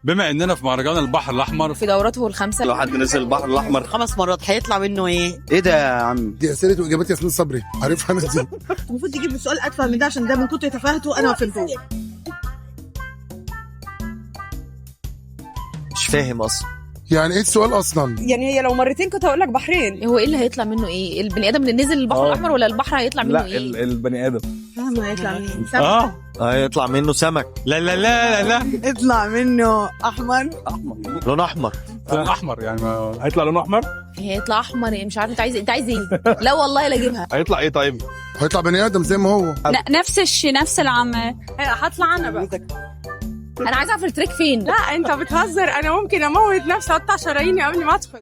بما اننا في مهرجان البحر الاحمر في دوراته الخمسه. لو حد نزل البحر الاحمر 5 مرات هيطلع منه ايه؟ ايه ده يا عم؟ دي اسئله واجابات ياسمين صبري، عارفها انا دي. المفروض تجيب السؤال ادفع من ده عشان ده من كتر تفاهته انا ما فهمتوش. مش فاهم اصلا. يعني ايه السؤال اصلا؟ يعني هي لو مرتين كنت هقول لك بحرين. هو ايه اللي هيطلع منه ايه؟ البني ادم اللي نزل البحر الاحمر ولا البحر هيطلع منه لا ايه؟ البني ادم. فاهم هيطلع منه هيطلع منه سمك. لا لا لا لا لا يطلع منه احمر. لون احمر. لون احمر يعني هيطلع لونه احمر. هيطلع احمر يعني مش عارف انت عايز ايه؟ لا والله لا اجيبها. هيطلع ايه طيب؟ هيطلع بني ادم زي ما هو. نفس الشيء، نفس العمل. هطلع انا بقى. انا عايزه اعرف التريك فين. لا انت بتهزر، انا ممكن اموت نفسي اقطع شراييني قبل ما ادخل.